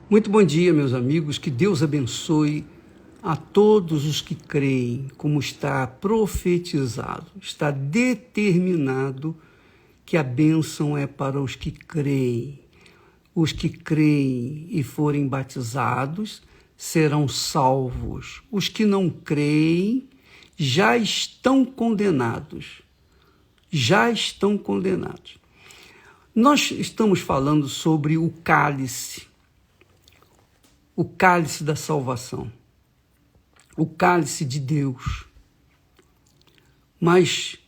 Muito bom dia, meus amigos, que Deus abençoe a todos os que creem, como está profetizado, está determinado que a bênção é para os que creem. Os que creem e forem batizados serão salvos. Os que não creem já estão condenados. Já estão condenados. Nós estamos falando sobre o cálice da salvação, o cálice de Deus. Mas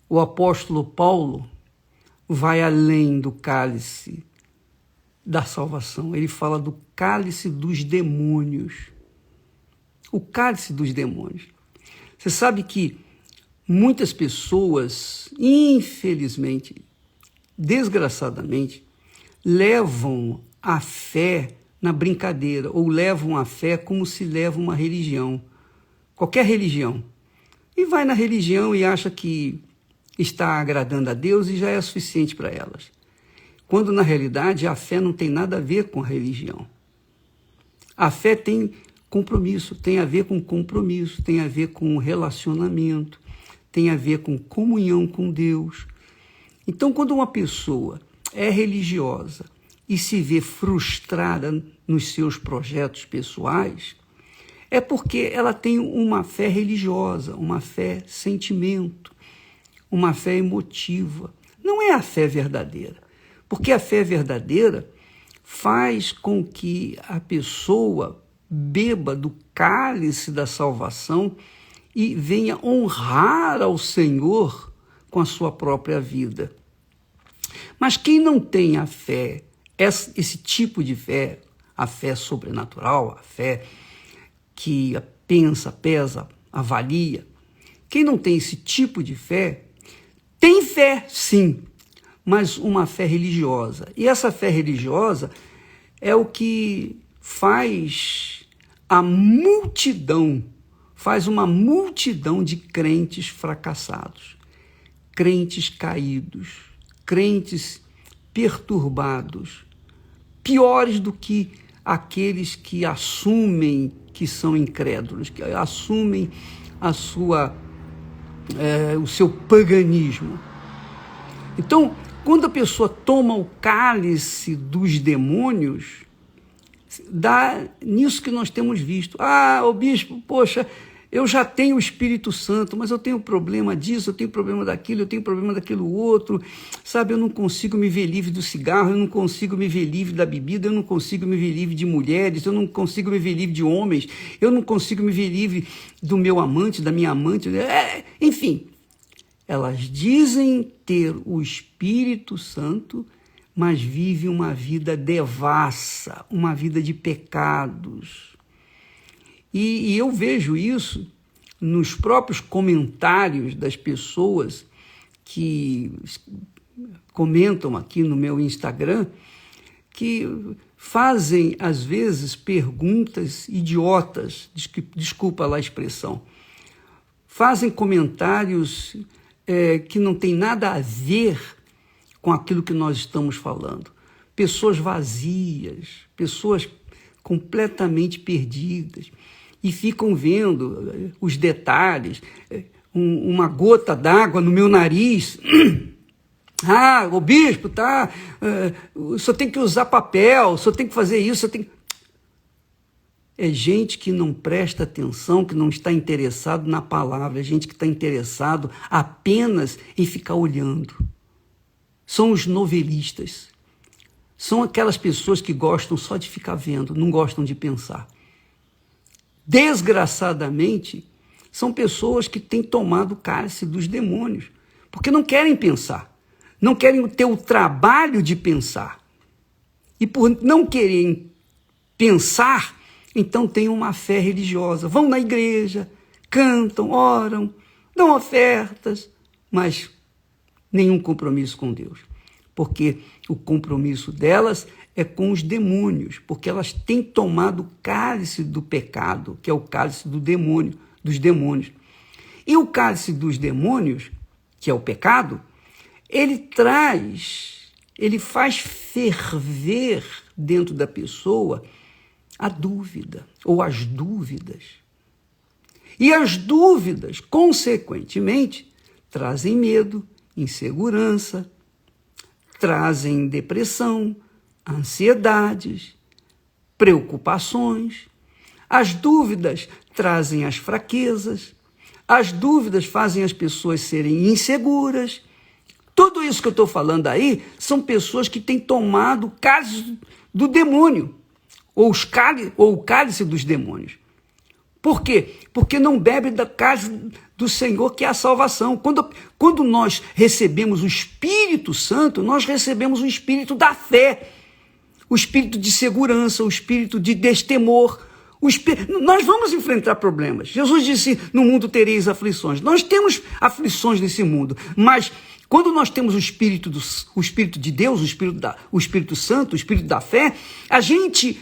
o apóstolo Paulo vai além do cálice da salvação. Ele fala do cálice dos demônios. O cálice dos demônios. Você sabe que muitas pessoas, infelizmente, desgraçadamente, levam a fé na brincadeira, ou levam a fé como se leva uma religião, qualquer religião. E vai na religião e acha que está agradando a Deus e já é suficiente para elas. Quando, na realidade, a fé não tem nada a ver com a religião. A fé tem compromisso, tem a ver com compromisso, tem a ver com relacionamento, tem a ver com comunhão com Deus. Então, quando uma pessoa é religiosa e se vê frustrada nos seus projetos pessoais, é porque ela tem uma fé religiosa, uma fé sentimento, uma fé emotiva. Não é a fé verdadeira, porque a fé verdadeira faz com que a pessoa beba do cálice da salvação e venha honrar ao Senhor com a sua própria vida. Mas quem não tem a fé, esse tipo de fé, a fé sobrenatural, a fé que pensa, pesa, avalia, quem não tem esse tipo de fé, tem fé, sim, mas uma fé religiosa. E essa fé religiosa é o que faz uma multidão de crentes fracassados, crentes caídos, crentes perturbados, piores do que aqueles que assumem que são incrédulos, que assumem o seu paganismo. Então, quando a pessoa toma o cálice dos demônios, dá nisso que nós temos visto. O bispo, poxa, eu já tenho o Espírito Santo, mas eu tenho problema disso, eu tenho problema daquilo, eu tenho problema daquilo outro, sabe? Eu não consigo me ver livre do cigarro, eu não consigo me ver livre da bebida, eu não consigo me ver livre de mulheres, eu não consigo me ver livre de homens, eu não consigo me ver livre do meu amante, da minha amante, enfim. Elas dizem ter o Espírito Santo, mas vivem uma vida devassa, uma vida de pecados. E eu vejo isso nos próprios comentários das pessoas que comentam aqui no meu Instagram, que fazem, às vezes, perguntas idiotas, desculpa lá a expressão, fazem comentários que não tem nada a ver com aquilo que nós estamos falando. Pessoas vazias, pessoas completamente perdidas, e ficam vendo os detalhes, uma gota d'água no meu nariz. O bispo, só tem que usar papel, só tem que fazer isso, É gente que não presta atenção, que não está interessado na palavra, é gente que está interessado apenas em ficar olhando. São os novelistas, são aquelas pessoas que gostam só de ficar vendo, não gostam de pensar. Desgraçadamente, são pessoas que têm tomado o cálice dos demônios, porque não querem pensar, não querem ter o trabalho de pensar. E por não querem pensar, então têm uma fé religiosa. Vão na igreja, cantam, oram, dão ofertas, mas nenhum compromisso com Deus. Porque o compromisso delas é com os demônios, porque elas têm tomado o cálice do pecado, que é o cálice do demônio, dos demônios. E o cálice dos demônios, que é o pecado, ele faz ferver dentro da pessoa a dúvida ou as dúvidas. E as dúvidas, consequentemente, trazem medo, insegurança, trazem depressão, ansiedades, preocupações. As dúvidas trazem as fraquezas, as dúvidas fazem as pessoas serem inseguras. Tudo isso que eu estou falando aí são pessoas que têm tomado o cálice do demônio, ou o cálice dos demônios. Por quê? Porque não bebe da cálice do Senhor, que é a salvação. Quando nós recebemos o Espírito Santo, nós recebemos o Espírito da fé, o Espírito de segurança, o Espírito de destemor. Nós vamos enfrentar problemas. Jesus disse, no mundo tereis aflições. Nós temos aflições nesse mundo, mas quando nós temos o Espírito de Deus, o Espírito Santo, o Espírito da fé, a gente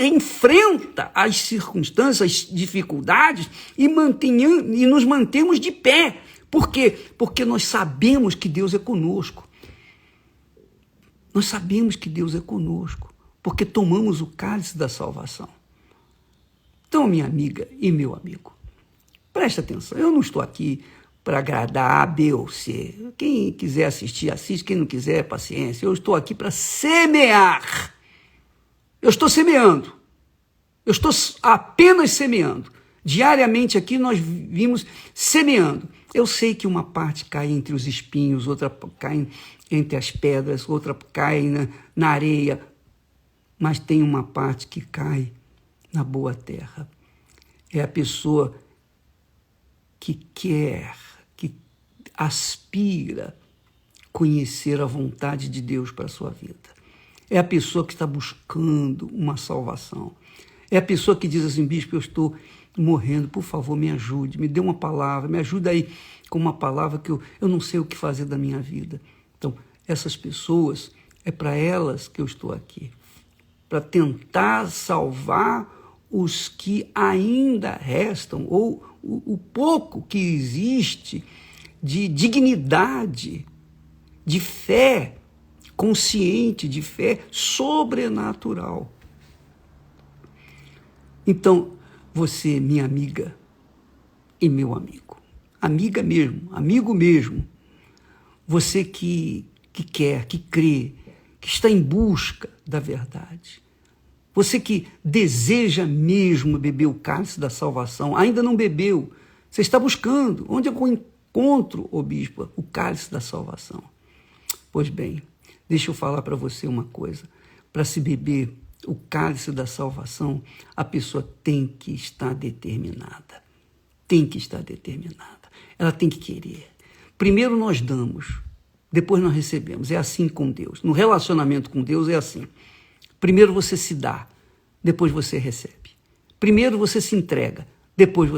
enfrenta as circunstâncias, as dificuldades e nos mantemos de pé. Por quê? Porque nós sabemos que Deus é conosco. Nós sabemos que Deus é conosco, porque tomamos o cálice da salvação. Então, minha amiga e meu amigo, presta atenção, eu não estou aqui para agradar A, B ou C. Quem quiser assistir, assiste. Quem não quiser, paciência. Eu estou aqui para semear. Eu estou semeando. Eu estou apenas semeando. Diariamente aqui nós vimos semeando. Eu sei que uma parte cai entre os espinhos, outra cai entre as pedras, outra cai na areia. Mas tem uma parte que cai na boa terra. É a pessoa que quer, que aspira conhecer a vontade de Deus para a sua vida. É a pessoa que está buscando uma salvação. É a pessoa que diz assim, bispo, eu estou morrendo, por favor, me ajude, me dê uma palavra, me ajuda aí com uma palavra que eu não sei o que fazer da minha vida. Então, essas pessoas, é para elas que eu estou aqui, para tentar salvar os que ainda restam, ou o pouco que existe de dignidade, de fé consciente, de fé sobrenatural. Então, você, minha amiga e meu amigo, amiga mesmo, amigo mesmo, você que quer, que crê, que está em busca da verdade, você que deseja mesmo beber o cálice da salvação, ainda não bebeu, você está buscando, onde eu encontro, ô bispo, o cálice da salvação? Pois bem, deixa eu falar para você uma coisa, para se beber o cálice da salvação, a pessoa tem que estar determinada, ela tem que querer. Primeiro nós damos, depois nós recebemos, é assim com Deus, no relacionamento com Deus é assim. Primeiro você se dá, depois você recebe. Primeiro você se entrega, depois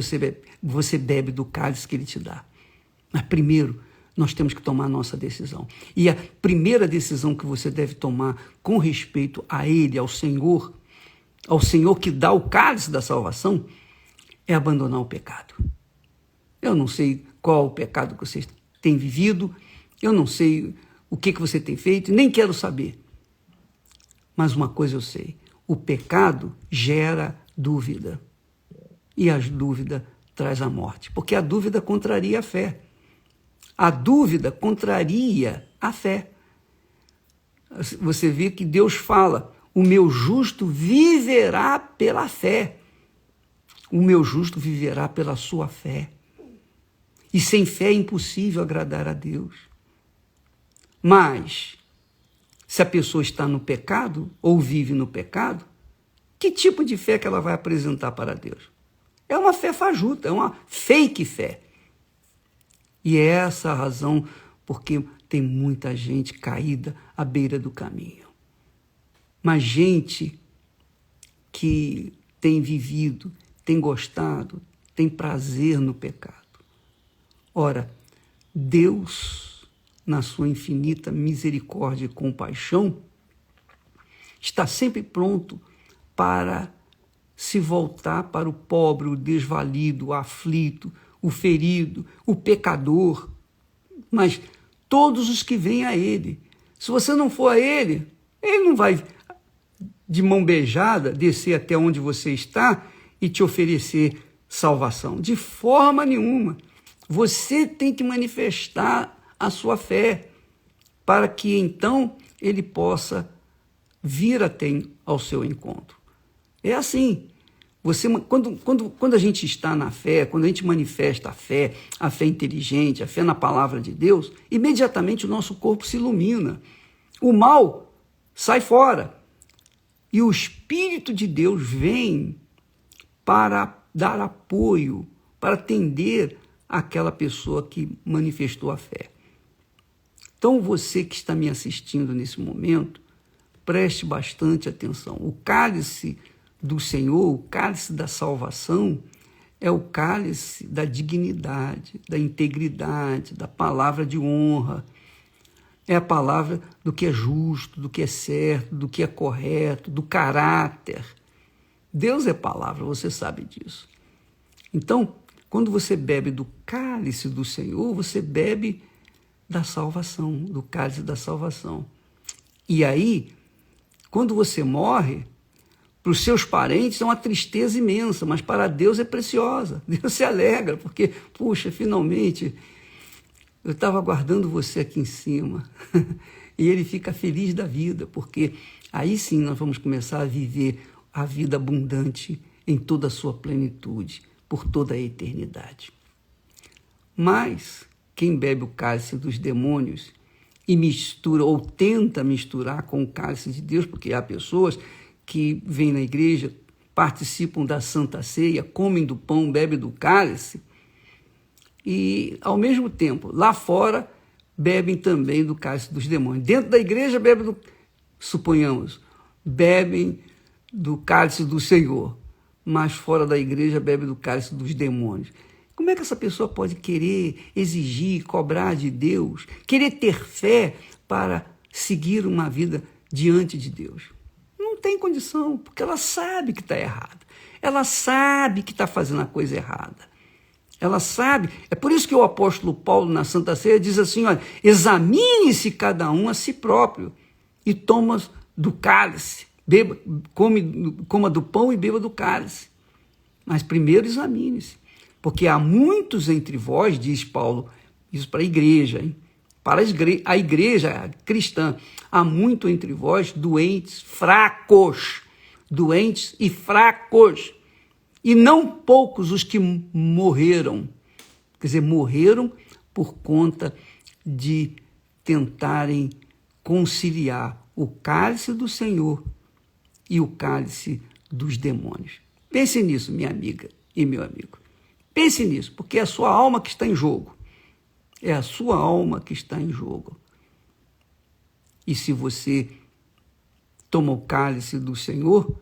você bebe do cálice que Ele te dá. Mas primeiro nós temos que tomar a nossa decisão. E a primeira decisão que você deve tomar com respeito a Ele, ao Senhor que dá o cálice da salvação, é abandonar o pecado. Eu não sei qual o pecado que você tem vivido, eu não sei o que você tem feito, nem quero saber. Mas uma coisa eu sei, o pecado gera dúvida. E a dúvida traz a morte, porque a dúvida contraria a fé. A dúvida contraria a fé. Você vê que Deus fala, o meu justo viverá pela fé. O meu justo viverá pela sua fé. E sem fé é impossível agradar a Deus. Mas, se a pessoa está no pecado, ou vive no pecado, que tipo de fé que ela vai apresentar para Deus? É uma fé fajuta, é uma fake fé. E é essa a razão porque tem muita gente caída à beira do caminho. Mas gente que tem vivido, tem gostado, tem prazer no pecado. Ora, Deus, na sua infinita misericórdia e compaixão, está sempre pronto para se voltar para o pobre, o desvalido, o aflito, o ferido, o pecador, mas todos os que vêm a Ele. Se você não for a Ele, Ele não vai de mão beijada, descer até onde você está e te oferecer salvação. De forma nenhuma. Você tem que manifestar a sua fé para que então ele possa vir até ao seu encontro. É assim. Quando a gente está na fé, quando a gente manifesta a fé inteligente, a fé na palavra de Deus, imediatamente o nosso corpo se ilumina. O mal sai fora. E o Espírito de Deus vem para dar apoio, para atender aquela pessoa que manifestou a fé. Então, você que está me assistindo nesse momento, preste bastante atenção. O cálice do Senhor, o cálice da salvação, é o cálice da dignidade, da integridade, da palavra de honra. É a palavra do que é justo, do que é certo, do que é correto, do caráter. Deus é palavra, você sabe disso. Então, quando você bebe do cálice do Senhor, você bebe da salvação, do cálice da salvação. E aí, quando você morre, para os seus parentes é uma tristeza imensa, mas para Deus é preciosa. Deus se alegra, porque, puxa, finalmente, eu estava aguardando você aqui em cima. E ele fica feliz da vida, porque aí sim nós vamos começar a viver a vida abundante em toda a sua plenitude, por toda a eternidade. Mas quem bebe o cálice dos demônios e mistura ou tenta misturar com o cálice de Deus, porque há pessoas que vêm na igreja, participam da Santa Ceia, comem do pão, bebem do cálice, e, ao mesmo tempo, lá fora, bebem também do cálice dos demônios. Dentro da igreja, bebem do cálice do Senhor, mas fora da igreja, bebem do cálice dos demônios. Como é que essa pessoa pode querer, exigir, cobrar de Deus, querer ter fé para seguir uma vida diante de Deus? Não tem condição, porque ela sabe que está errada. Ela sabe que está fazendo a coisa errada. Ela sabe. É por isso que o apóstolo Paulo, na Santa Ceia, diz assim, olha, examine-se cada um a si próprio e toma do cálice, coma do pão e beba do cálice. Mas primeiro examine-se, porque há muitos entre vós, diz Paulo, isso para a igreja, hein? Para a igreja cristã, há muito entre vós doentes e fracos, e não poucos os que morreram, quer dizer, morreram por conta de tentarem conciliar o cálice do Senhor e o cálice dos demônios. Pense nisso, minha amiga e meu amigo. Pense nisso, porque é a sua alma que está em jogo. É a sua alma que está em jogo. E se você toma o cálice do Senhor,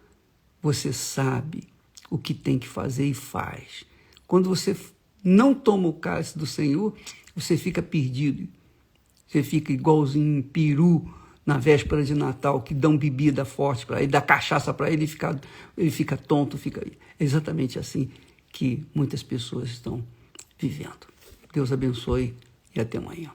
você sabe o que tem que fazer e faz. Quando você não toma o cálice do Senhor, você fica perdido. Você fica igualzinho um peru na véspera de Natal, que dão bebida forte para ele, dá cachaça para ele, ele fica tonto. É exatamente assim que muitas pessoas estão vivendo. Deus abençoe e até amanhã.